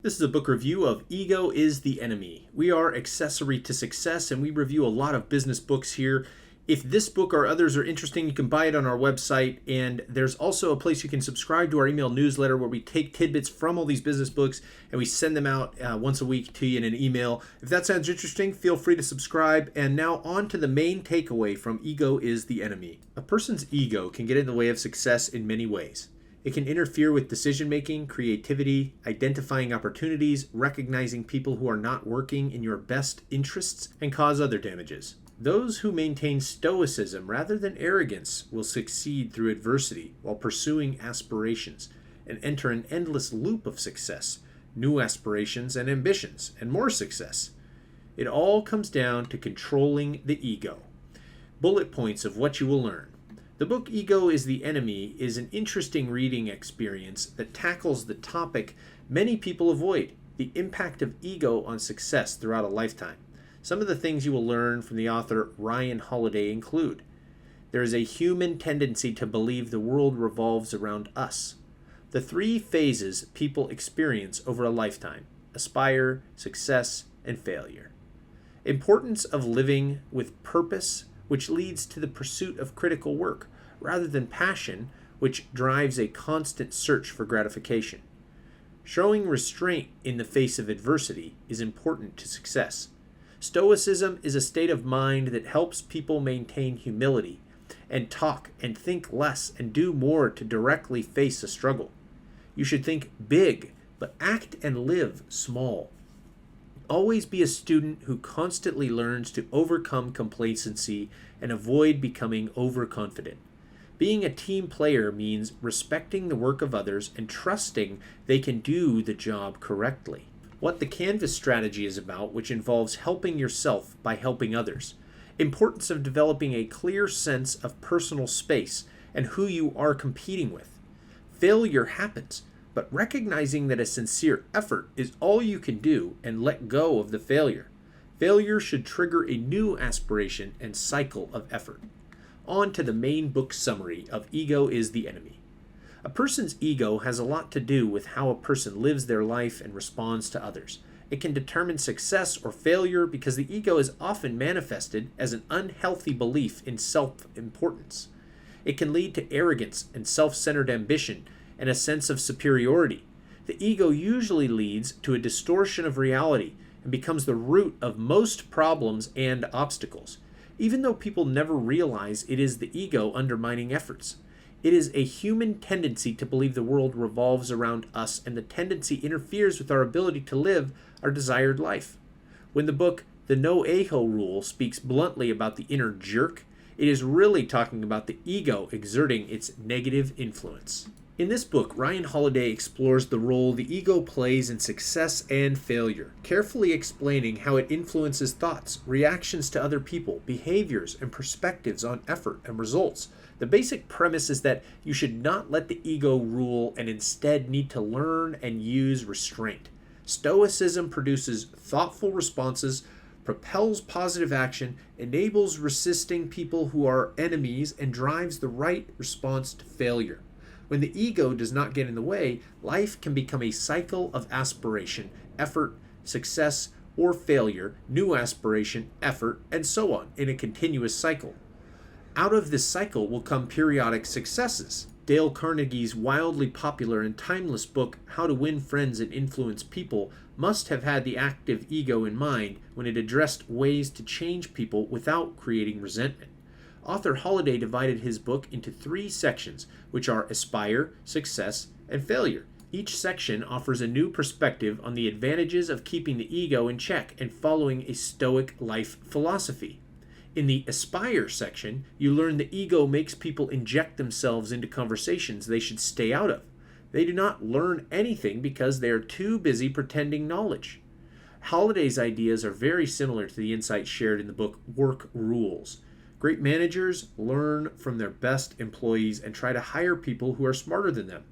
This is a book review of Ego is the Enemy. We are Accessory to Success, and we review a lot of business books here. If this book or others are interesting, you can buy it on our website, and there's also a place you can subscribe to our email newsletter where we take tidbits from all these business books and we send them out once a week to you in an email. If that sounds interesting, feel free to subscribe. And now on to the main takeaway from Ego is the Enemy. A person's ego can get in the way of success in many ways. It can interfere with decision-making, creativity, identifying opportunities, recognizing people who are not working in your best interests, and cause other damages. Those who maintain stoicism rather than arrogance will succeed through adversity while pursuing aspirations and enter an endless loop of success, new aspirations and ambitions, and more success. It all comes down to controlling the ego. Bullet points of what you will learn. The book Ego is the Enemy is an interesting reading experience that tackles the topic many people avoid, the impact of ego on success throughout a lifetime. Some of the things you will learn from the author Ryan Holiday include: there is a human tendency to believe the world revolves around us. The three phases people experience over a lifetime: aspire, success, and failure. Importance of living with purpose, which leads to the pursuit of critical work, rather than passion, which drives a constant search for gratification. Showing restraint in the face of adversity is important to success. Stoicism is a state of mind that helps people maintain humility and talk and think less and do more to directly face a struggle. You should think big, but act and live small. Always be a student who constantly learns to overcome complacency and avoid becoming overconfident. Being a team player means respecting the work of others and trusting they can do the job correctly. What the Canvas strategy is about, which involves helping yourself by helping others. Importance of developing a clear sense of personal space and who you are competing with. Failure happens, but recognizing that a sincere effort is all you can do and let go of the failure. Failure should trigger a new aspiration and cycle of effort. On to the main book summary of Ego is the Enemy. A person's ego has a lot to do with how a person lives their life and responds to others. It can determine success or failure because the ego is often manifested as an unhealthy belief in self-importance. It can lead to arrogance and self-centered ambition and a sense of superiority. The ego usually leads to a distortion of reality and becomes the root of most problems and obstacles, even though people never realize it is the ego undermining efforts. It is a human tendency to believe the world revolves around us, and the tendency interferes with our ability to live our desired life. When the book The No-Aho Rule speaks bluntly about the inner jerk, it is really talking about the ego exerting its negative influence. In this book, Ryan Holiday explores the role the ego plays in success and failure, carefully explaining how it influences thoughts, reactions to other people, behaviors, and perspectives on effort and results. The basic premise is that you should not let the ego rule and instead need to learn and use restraint. Stoicism produces thoughtful responses, propels positive action, enables resisting people who are enemies, and drives the right response to failure. When the ego does not get in the way, life can become a cycle of aspiration, effort, success, or failure, new aspiration, effort, and so on, in a continuous cycle. Out of this cycle will come periodic successes. Dale Carnegie's wildly popular and timeless book, How to Win Friends and Influence People, must have had the active ego in mind when it addressed ways to change people without creating resentment. Author Holiday divided his book into 3 sections, which are aspire, success, and failure. Each section offers a new perspective on the advantages of keeping the ego in check and following a stoic life philosophy. In the aspire section, you learn the ego makes people inject themselves into conversations they should stay out of. They do not learn anything because they are too busy pretending knowledge. Holiday's ideas are very similar to the insights shared in the book Work Rules. Great managers learn from their best employees and try to hire people who are smarter than them.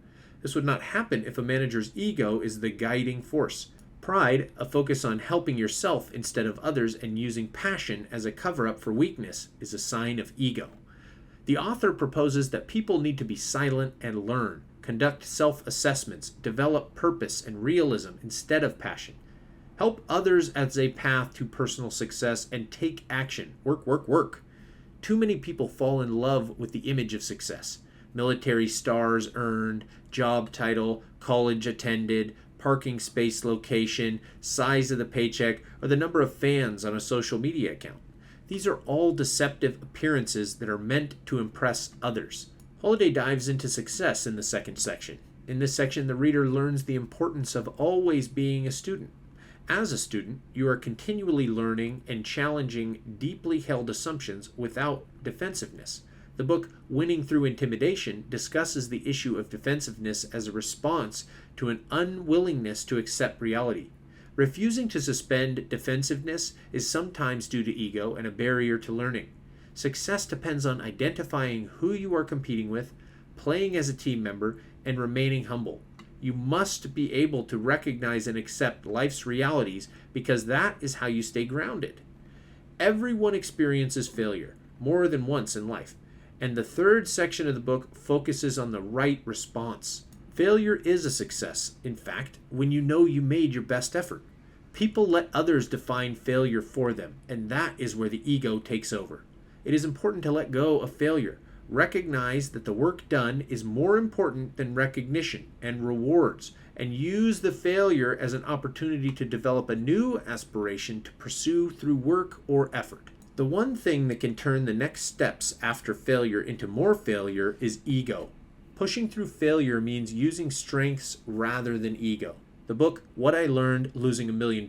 This would not happen if a manager's ego is the guiding force. Pride, a focus on helping yourself instead of others and using passion as a cover-up for weakness, is a sign of ego. The author proposes that people need to be silent and learn, Conduct self-assessments. Develop purpose and realism instead of passion. Help others as a path to personal success and take action. Work, work, work. Too many people fall in love with the image of success. Military stars earned, job title, college attended, parking space location, size of the paycheck, or the number of fans on a social media account. These are all deceptive appearances that are meant to impress others. Holiday dives into success in the second section. In this section, the reader learns the importance of always being a student. As a student, you are continually learning and challenging deeply held assumptions without defensiveness. The book Winning Through Intimidation discusses the issue of defensiveness as a response to an unwillingness to accept reality. Refusing to suspend defensiveness is sometimes due to ego and a barrier to learning. Success depends on identifying who you are competing with, playing as a team member, and remaining humble. You must be able to recognize and accept life's realities because that is how you stay grounded. Everyone experiences failure more than once in life, and the third section of the book focuses on the right response. Failure is a success, in fact, when you know you made your best effort. People let others define failure for them, and that is where the ego takes over. It is important to let go of failure. Recognize that the work done is more important than recognition and rewards, and use the failure as an opportunity to develop a new aspiration to pursue through work or effort. The one thing that can turn the next steps after failure into more failure is ego. Pushing through failure means using strengths rather than ego. The book, What I Learned Losing $1 Million,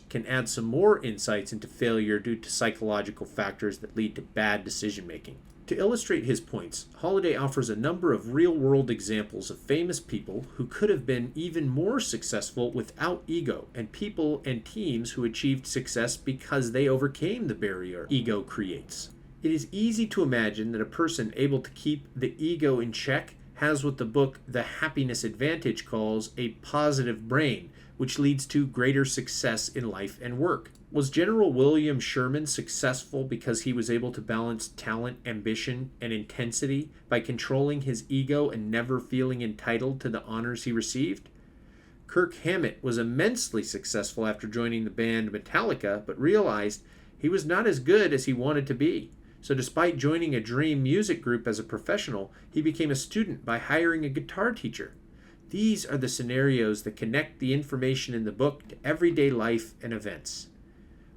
can add some more insights into failure due to psychological factors that lead to bad decision making. To illustrate his points, Holiday offers a number of real-world examples of famous people who could have been even more successful without ego, and people and teams who achieved success because they overcame the barrier ego creates. It is easy to imagine that a person able to keep the ego in check has what the book The Happiness Advantage calls a positive brain, which leads to greater success in life and work. Was General William Sherman successful because he was able to balance talent, ambition, and intensity by controlling his ego and never feeling entitled to the honors he received? Kirk Hammett was immensely successful after joining the band Metallica, but realized he was not as good as he wanted to be. So despite joining a dream music group as a professional, he became a student by hiring a guitar teacher. These are the scenarios that connect the information in the book to everyday life and events.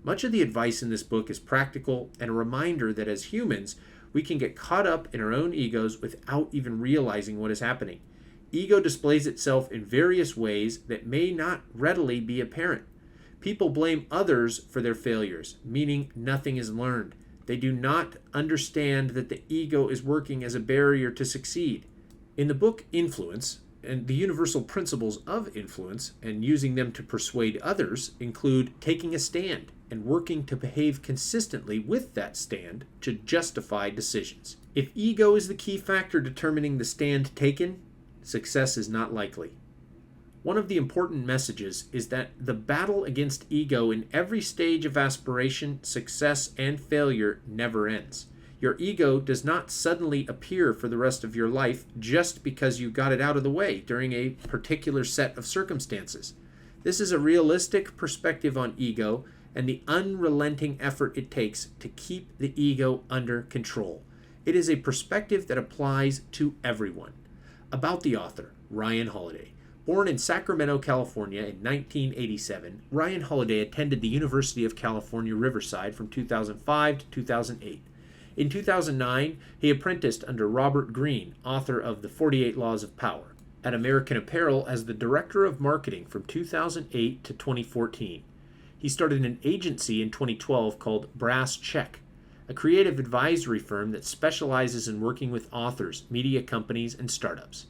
Much of the advice in this book is practical and a reminder that as humans, we can get caught up in our own egos without even realizing what is happening. Ego displays itself in various ways that may not readily be apparent. People blame others for their failures, meaning nothing is learned. They do not understand that the ego is working as a barrier to succeed. In the book Influence, and the universal principles of influence and using them to persuade others include taking a stand and working to behave consistently with that stand to justify decisions. If ego is the key factor determining the stand taken, success is not likely. One of the important messages is that the battle against ego in every stage of aspiration, success, and failure never ends. Your ego does not suddenly appear for the rest of your life just because you got it out of the way during a particular set of circumstances. This is a realistic perspective on ego and the unrelenting effort it takes to keep the ego under control. It is a perspective that applies to everyone. About the author, Ryan Holiday. Born in Sacramento, California in 1987, Ryan Holiday attended the University of California, Riverside from 2005 to 2008. In 2009, he apprenticed under Robert Greene, author of The 48 Laws of Power, at American Apparel as the Director of Marketing from 2008 to 2014. He started an agency in 2012 called Brass Check, a creative advisory firm that specializes in working with authors, media companies, and startups.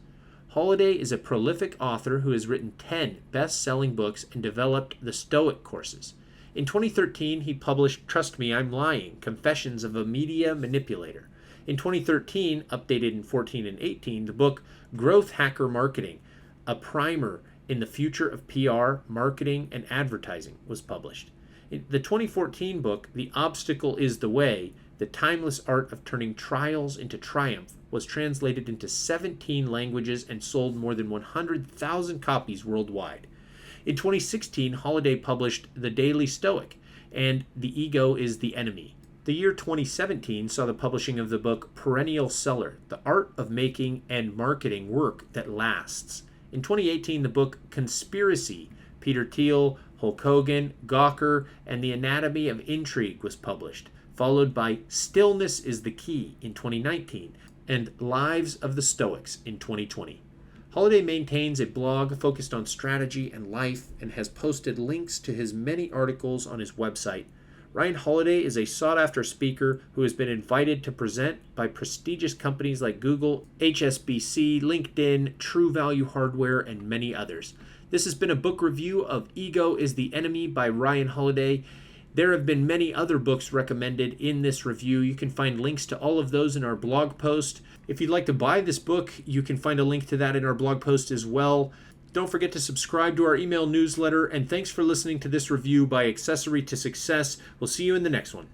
Holiday is a prolific author who has written 10 best-selling books and developed the Stoic courses. In 2013, he published Trust Me, I'm Lying, Confessions of a Media Manipulator. In 2013, updated in 14 and 18, the book Growth Hacker Marketing, a primer in the future of PR, marketing, and advertising was published. In the 2014 book, The Obstacle is the Way, The Timeless Art of Turning Trials into Triumph was translated into 17 languages and sold more than 100,000 copies worldwide. In 2016, Holiday published The Daily Stoic and The Ego is the Enemy. The year 2017 saw the publishing of the book Perennial Seller, The Art of Making and Marketing Work That Lasts. In 2018, the book Conspiracy, Peter Thiel, Hulk Hogan, Gawker, and The Anatomy of Intrigue was published, followed by Stillness is the Key in 2019 and Lives of the Stoics in 2020. Holiday maintains a blog focused on strategy and life and has posted links to his many articles on his website. Ryan Holiday is a sought-after speaker who has been invited to present by prestigious companies like Google, HSBC, LinkedIn, True Value Hardware, and many others. This has been a book review of Ego is the Enemy by Ryan Holiday. There have been many other books recommended in this review. You can find links to all of those in our blog post. If you'd like to buy this book, you can find a link to that in our blog post as well. Don't forget to subscribe to our email newsletter, and thanks for listening to this review by Accessory to Success. We'll see you in the next one.